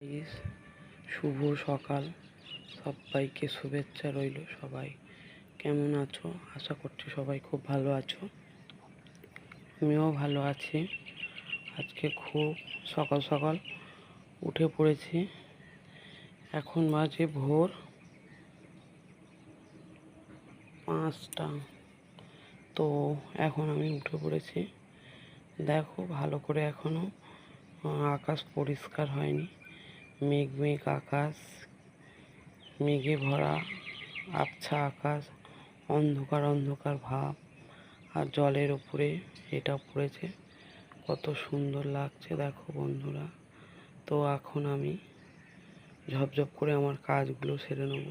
Guys, শুভ সকাল। সবাইকে শুভেচ্ছা রইল। সবাই কেমন আছো? আশা করছি সবাই খুব ভালো আছো। আমিও ভালো আছি। আজকে খুব সকাল সকাল উঠে পড়েছি। এখন বাজে ভোর 5টা। তো এখন আমি উঠে পড়েছি। দেখো ভালো করে এখনো আকাশ পরিষ্কার হয়নি। মেঘ মেঘ আকাশ, মেঘে ভরা আবছা আকাশ, অন্ধকার অন্ধকার ভাব, আর জলের উপরে এটা পড়েছে। কত সুন্দর লাগছে দেখো বন্ধুরা। তো এখন আমি ঝপঝপ করে আমার কাজগুলো সেরে নেব।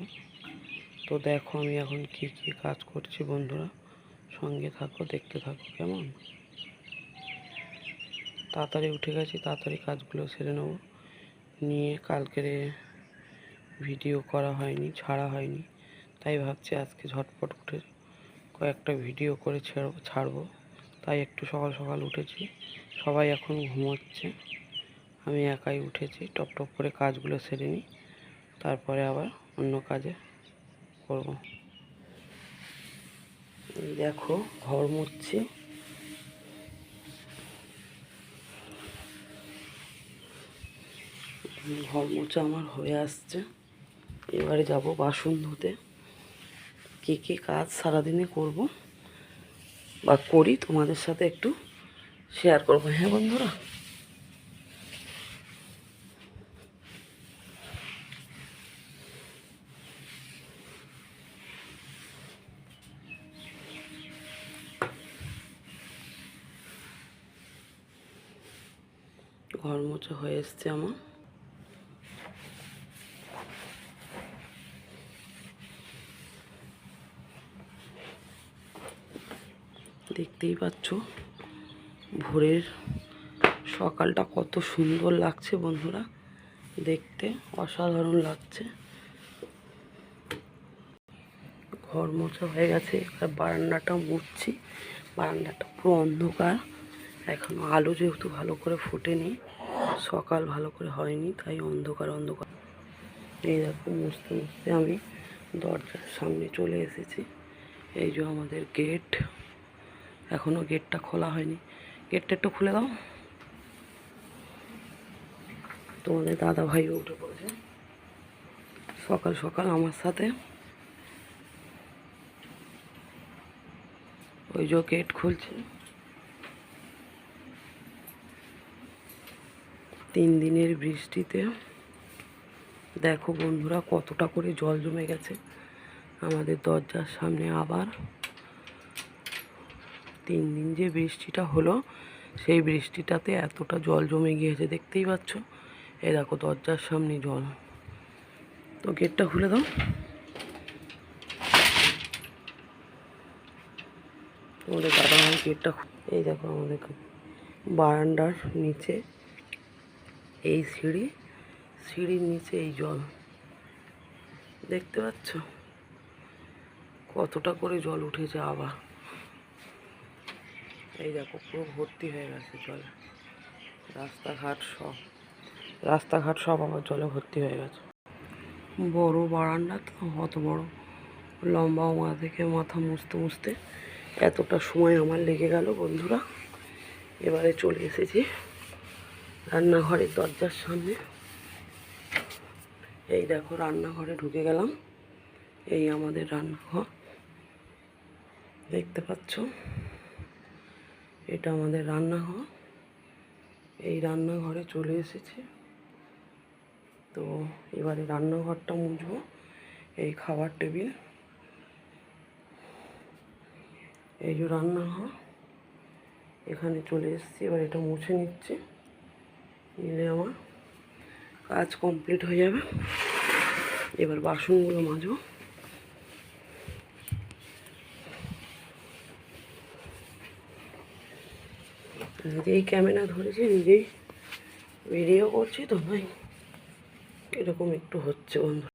তো দেখো আমি এখন কি কি কাজ করছি বন্ধুরা, সঙ্গে থাকো, দেখতে থাকো কেমন। তাড়াতাড়ি উঠে গেছি, তাড়াতাড়ি কাজগুলো সেরে নেব। নিয়ে কালকের ভিডিও করা হয়নি, ছাড়া হয়নি, তাই ভাবছি আজকে ঝটপট উঠে কয়েকটা ভিডিও করে ছাড়বো। তাই একটু সকাল সকাল উঠেছি। সবাই এখন ঘুমোচ্ছে, আমি একাই উঠেছি। টপ টপ করে কাজগুলো সেরে নিই, তারপরে আবার অন্য কাজে করব। এই দেখো ঘর মুছছি। ঘর মোছা আমার হয়ে আসছে। এবারে যাব বাসন ধুতে। কী কী কাজ সারাদিনে করব বা করি তোমাদের সাথে একটু শেয়ার করবো। হ্যাঁ বন্ধুরা, ঘর মোছা হয়ে এসছে আমার। দেখতেই পাচ্ছ ভোরের সকালটা কত সুন্দর লাগছে বন্ধুরা, দেখতে অসাধারণ লাগছে। ঘর মোছা হয়ে গেছে, এবার বারান্দাটা মুছছি। বারান্দাটা পুরো অন্ধকার, এখনো আলো যেহেতু ভালো করে ফোটেনি, সকাল ভালো করে হয়নি, তাই অন্ধকার অন্ধকার। এই দেখো মুছতে মুছতে আমি দরজার সামনে চলে এসেছি। এই যে আমাদের গেট, এখনো গেটটা খোলা হয়নি। গেটটা একটু খুলে দাও। তোমাদের দাদা ভাইও উঠে পড়েছে সকাল সকাল আমার সাথে। ওই যে গেট খুলছে। 3 দিনের বৃষ্টিতে দেখো বন্ধুরা কতটা করে জল জমে গেছে আমাদের দরজার সামনে। আবার 3 দিন যে বৃষ্টিটা হলো, সেই বৃষ্টিটাতে এতটা জল জমে গিয়েছে, দেখতেই পাচ্ছ। এই দেখো দরজার সামনে জল। তো গেটটা খুলে দাও। তোমাদের দাদা ভাই গেটটা, এই দেখো আমাদের বারান্দার নিচে এই সিঁড়ির নিচে এই জল, দেখতে পাচ্ছ কতটা করে জল উঠেছে। আবার এই দেখো পুরো ভর্তি হয়ে গেছে জল। রাস্তাঘাট সব আবার জলে ভর্তি হয়ে গেছে। বড় বারান্দা তো, অত বড় লম্বা থেকে মাথা মুছতে মুছতে এতটা সময় আমার লেগে গেল বন্ধুরা। এবারে চলে এসেছি রান্নাঘরের দরজার সামনে। এই দেখো রান্নাঘরে ঢুকে গেলাম। এই আমাদের রান্নাঘর, দেখতে পাচ্ছ, এটা আমাদের রান্নাঘর। এই রান্নাঘরে চলে এসেছি। তো এবারে রান্নাঘরটা মুছবো। এই খাবার টেবিল, এই যে রান্নাঘর, এখানে চলে এসেছি। এবার এটা মুছে নিচ্ছি, নিলে আমার কাজ কমপ্লিট হয়ে যাবে। এবার বাসনগুলো মাজবো। নিজেই ক্যামেরা ধরেছি, নিজেই ভিডিও করছি, তো ভাই এরকম একটু হচ্ছে বন্ধু।